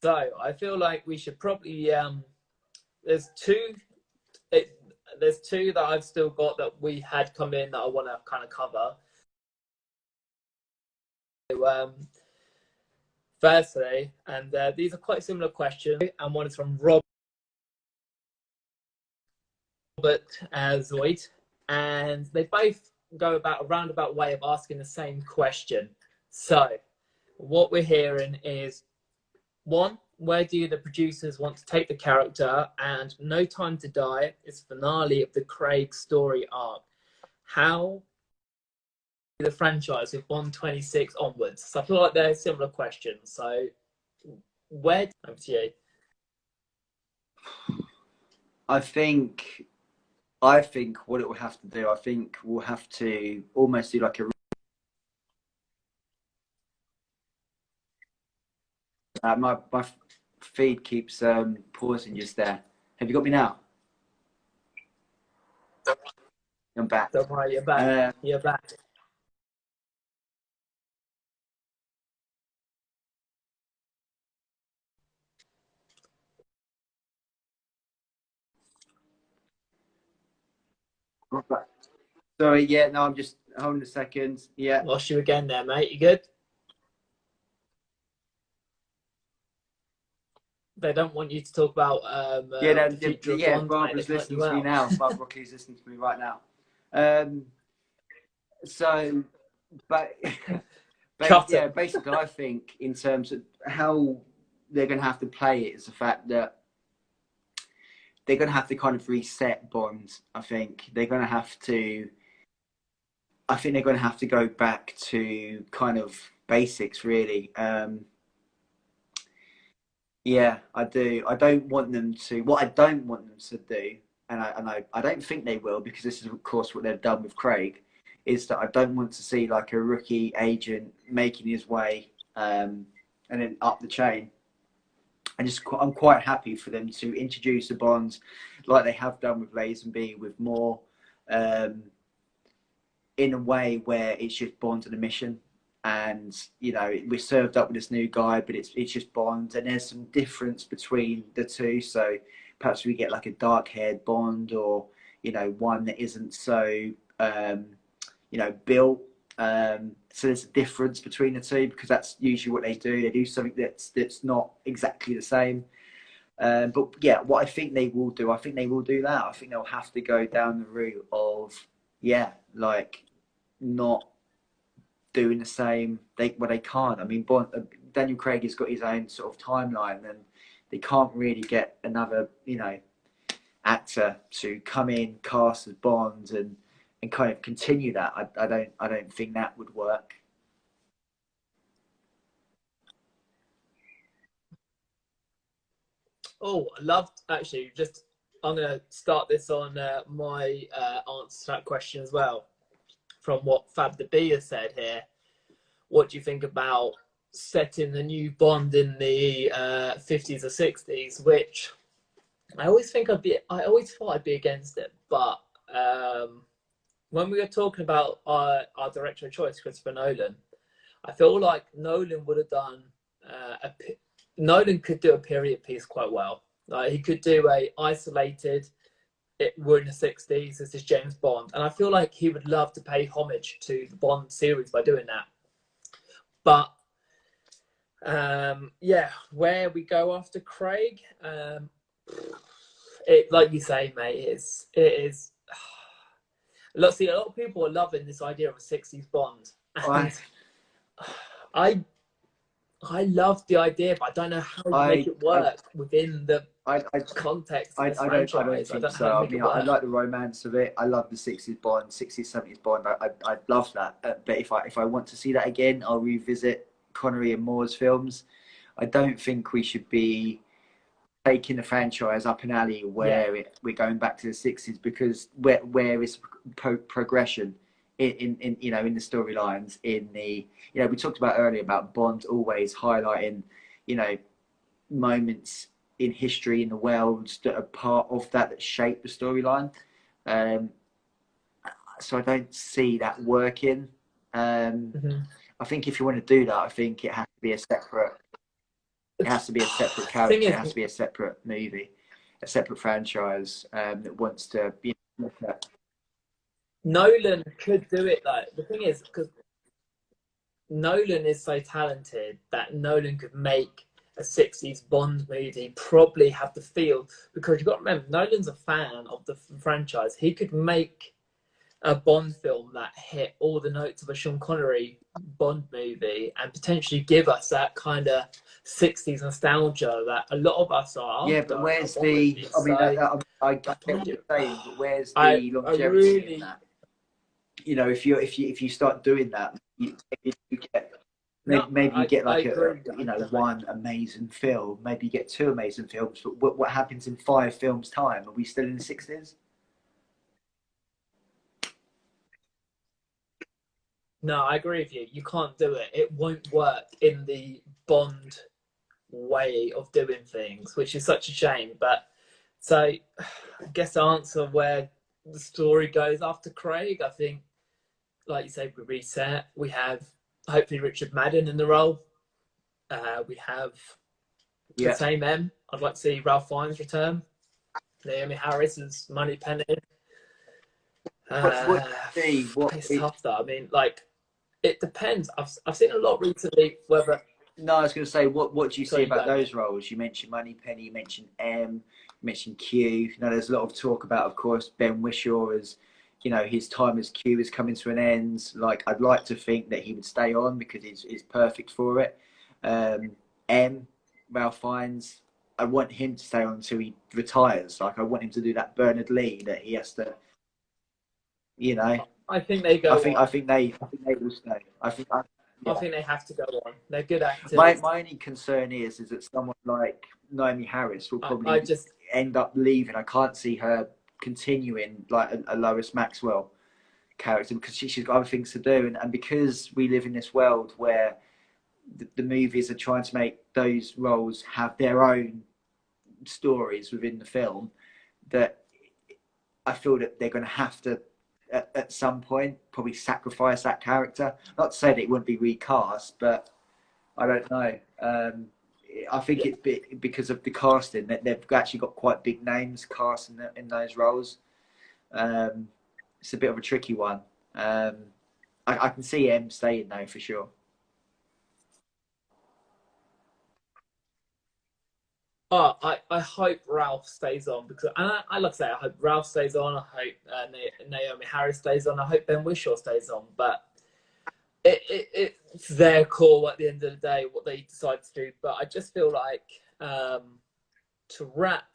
so I feel like we should probably there's two. It, there's two that I've still got that we had come in that I want to kind of cover. So, firstly, and these are quite similar questions, and one is from Robert Zoid, and they both go about a roundabout way of asking the same question. So, what we're hearing is one, where do the producers want to take the character? And No Time to Die is the finale of the Craig story arc. How the franchise with 126 onwards? So I feel like they're similar questions. So where over to you? I think I think what it will have to do. I think we'll have to almost do like a. My feed keeps pausing just there. Have you got me now? I'm back. Don't worry, you're back. Uh, You're back. I'm back. Sorry, yeah, no, I'm just holding a second. Yeah, Lost you again there, mate. You good? They don't want you to talk about yeah, no, the future of yeah. Bond, mate. They're Barbara's cutting listening you to me out. now. Barbara Rockley's listening to me right now. Um, so, but, Cut yeah, them. basically, I think in terms of how they're going to have to play it is the fact that they're going to have to kind of reset Bond. I think they're going to have to. I think they're going to have to go back to kind of basics, really. Yeah, I do. I don't want them to. What I don't want them to do, and I don't think they will, because this is of course what they've done with Craig, is that I don't want to see like a rookie agent making his way, and then up the chain. I'm quite happy for them to introduce the Bonds like they have done with Lazenby, with more, um, in a way where it's just Bond on a mission. And we're served up with this new guy, but it's just Bond, and there's some difference between the two. So perhaps we get like a dark-haired Bond, or one that isn't so built. So there's a difference between the two because that's usually what they do. They do something that's not exactly the same. But yeah, what I think they will do, I think they will do that. I think they'll have to go down the route of, yeah, like not doing the same. They can't. I mean, Daniel Craig has got his own sort of timeline, and they can't really get another, actor to come in, cast as Bond, and kind of continue that. I don't think that would work. Oh, I loved actually. Just I'm gonna start this on my answer to that question as well. From what Fab the Bee has said here, what do you think about setting the new Bond in the 50s or 60s? Which I always thought I'd be against it, but when we were talking about our director of choice, Christopher Nolan, I feel like Nolan would have done Nolan could do a period piece quite well. Like he could do a isolated. We're in the 60s. This is James Bond, and I feel like he would love to pay homage to the Bond series by doing that. But yeah, where we go after Craig, it like you say, mate, it is. Look, see, a lot of people are loving this idea of a 60s Bond, and I love the idea, but I don't know how to make it work within the context of this franchise. I don't think so. I mean, I like the romance of it. I love the 60s Bond, 60s, 70s Bond. I love that. But if I want to see that again, I'll revisit Connery and Moore's films. I don't think we should be taking the franchise up an alley where we're going back to the 60s, because where is progression in in the storylines, in the we talked about earlier about Bond always highlighting moments in history in the world that are part of that shape the storyline. So I don't see that working. I think if you want to do that, I think it has to be a separate character. It has to be a separate movie, a separate franchise that wants to look at. Nolan could do it though. The thing is, because Nolan is so talented that Nolan could make a 60s Bond movie, probably have the feel, because you've got to remember, Nolan's a fan of the franchise. He could make a Bond film that hit all the notes of a Sean Connery Bond movie and potentially give us that kind of 60s nostalgia that a lot of us are. Yeah, but where's the? I mean, I get what you're saying, but where's the longevity in that? If you start doing that, you get maybe you get like one amazing film, maybe you get two amazing films. But what happens in 5 films' time? Are we still in the 60s? No, I agree with you. You can't do it. It won't work in the Bond way of doing things, which is such a shame. But so I guess the answer where the story goes after Craig, I think, like you say, we reset. We have hopefully Richard Madden in the role. We have the same M. I'd like to see Ralph Fiennes return. Naomi Harris as Moneypenny. It's tough though. I mean, like, it depends. I've seen a lot recently whether. No, I was going to say, what do you see about those roles? You mentioned Moneypenny, you mentioned M, you mentioned Q. There's a lot of talk about, of course, Ben Whishaw as, his time as Q is coming to an end. Like, I'd like to think that he would stay on because he's perfect for it. M, Ralph Fiennes, I want him to stay on until he retires. Like, I want him to do that Bernard Lee that he has to, I think they go. I think they will stay. I think they have to go on. They're good actors. My only concern is that someone like Naomi Harris will probably end up leaving. I can't see her continuing like a Lois Maxwell character because she's got other things to do, and because we live in this world where the movies are trying to make those roles have their own stories within the film, that I feel that they're going to have to at some point probably sacrifice that character. Not to say that it wouldn't be recast, but I don't know. I think it's because of the casting that they've actually got quite big names cast in those roles. It's a bit of a tricky one. I can see M staying though for sure. Oh, I hope Ralph stays on because, and I like to say, I hope Ralph stays on. I hope Naomi Harris stays on. I hope Ben Whishaw stays on. But it's their call at the end of the day what they decide to do. But I just feel like to wrap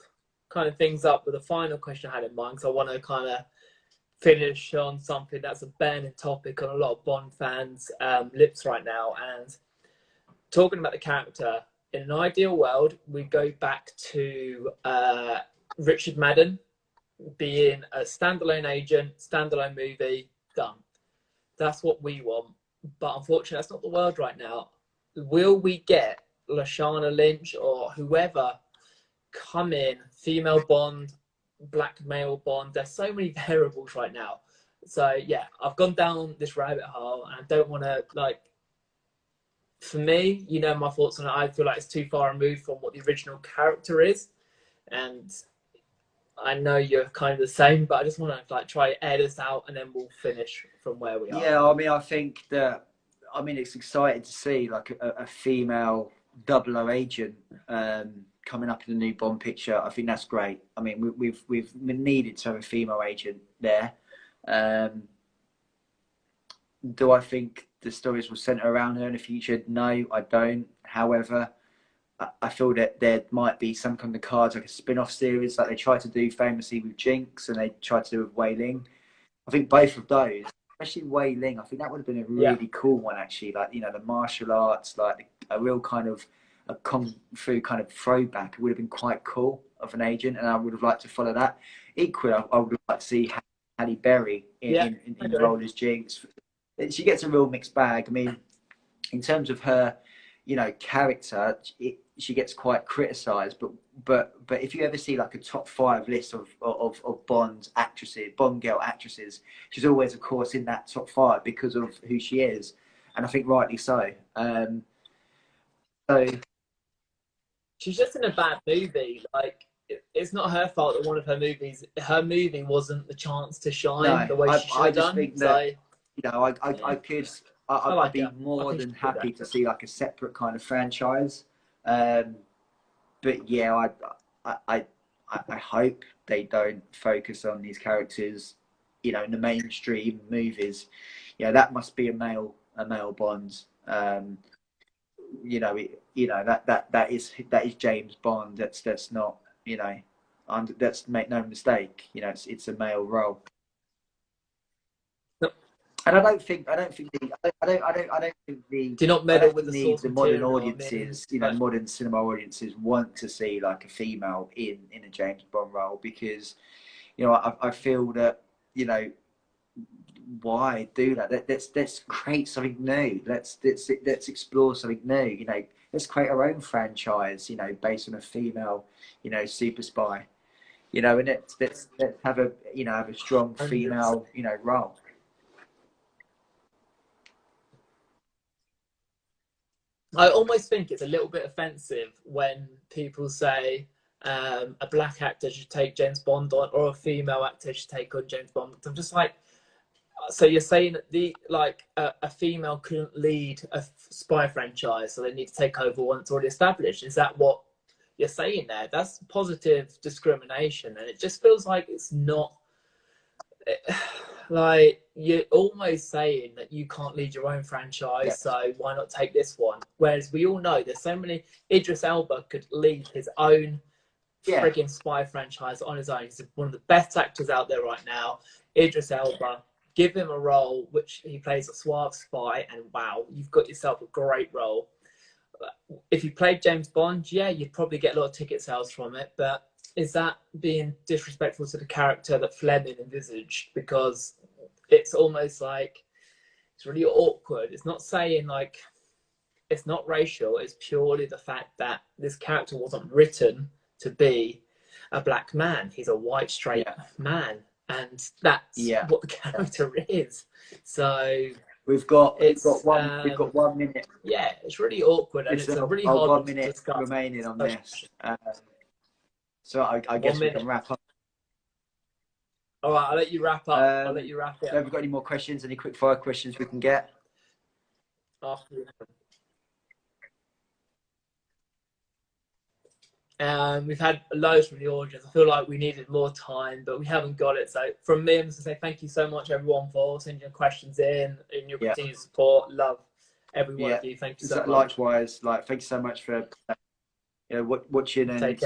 kind of things up with a final question I had in mind, because I want to kind of finish on something that's a burning topic on a lot of Bond fans' lips right now. And talking about the character, in an ideal world, we go back to Richard Madden being a standalone agent, standalone movie, done. That's what we want. But unfortunately, that's not the world right now. Will we get Lashana Lynch or whoever come in, female Bond, black male Bond? There's so many variables right now. So yeah, I've gone down this rabbit hole, and I don't want to for me, you know, my thoughts on it. I feel like it's too far removed from what the original character is, and I know you're kind of the same. But I just want to try to air this out, and then we'll finish from where we are. Yeah, I mean, I think that it's exciting to see like a female 00 agent coming up in the new Bond picture. I think that's great. I mean, we've needed to have a female agent there. Do I think the stories will centre around her in the future? No, I don't. However, I feel that there might be some kind of cards, like a spin-off series, like they tried to do famously with Jinx and they tried to do with Wei Ling. I think both of those, especially Wei Ling, I think that would have been a really cool one, actually. Like, you know, the martial arts, like a real kind of a kung fu kind of throwback. It would have been quite cool of an agent, and I would have liked to follow that. Equally, I would have liked to see Halle Berry in the role as Jinx. She gets a real mixed bag. I mean, in terms of her, you know, character, she gets quite criticised. But if you ever see like a top 5 list of Bond actresses, Bond girl actresses, she's always, of course, in that top 5 because of who she is, and I think rightly so. So she's just in a bad movie. Like, it's not her fault that one of her movie wasn't the chance to shine the way she should have done. Think that, you know, I'd be more than happy to see like a separate kind of franchise. But yeah, I hope they don't focus on these characters, you know, in the mainstream movies. You know, that must be a male Bond. You know, that is James Bond. That's not, you know, let's make no mistake. You know, it's a male role. And I don't think the do not meddle with the modern audiences, you know, modern cinema audiences want to see like a female in a James Bond role, because, you know, I feel that, you know, why do that? Let's create something new. Let's explore something new. You know, let's create our own franchise, you know, based on a female, you know, super spy. You know, and let's have a strong female, you know, role. I almost think it's a little bit offensive when people say a black actor should take James Bond on, or a female actor should take on James Bond. I'm just like, so you're saying that a female couldn't lead a spy franchise, so they need to take over one that's already established? Is that what you're saying there? That's positive discrimination, and it just feels like it's not. Like, you're almost saying that you can't lead your own franchise, so why not take this one? Whereas we all know there's so many. Idris Elba could lead his own frigging spy franchise on his own. He's one of the best actors out there right now. Idris Elba, give him a role which he plays a suave spy, and wow, you've got yourself a great role. If you played James Bond, yeah, you'd probably get a lot of ticket sales from it, but is that being disrespectful to the character that Fleming envisaged? Because it's almost like it's really awkward. It's not saying like it's not racial. It's purely the fact that this character wasn't written to be a black man. He's a white straight man, and that's what the character is. So we've got 1 minute. Yeah, it's really awkward, and it's a really hard 1 minute remaining on this. So I guess we can wrap up. All right, I'll let you wrap up. I'll let you wrap it Have we got any more questions? Any quick fire questions we can get? after. We've had loads from the audience. I feel like we needed more time, but we haven't got it. So from me, I'm just going to say thank you so much, everyone, for sending your questions in and your continued support. Love every one of you. Thank you so much. Likewise, like, thanks so much for watching and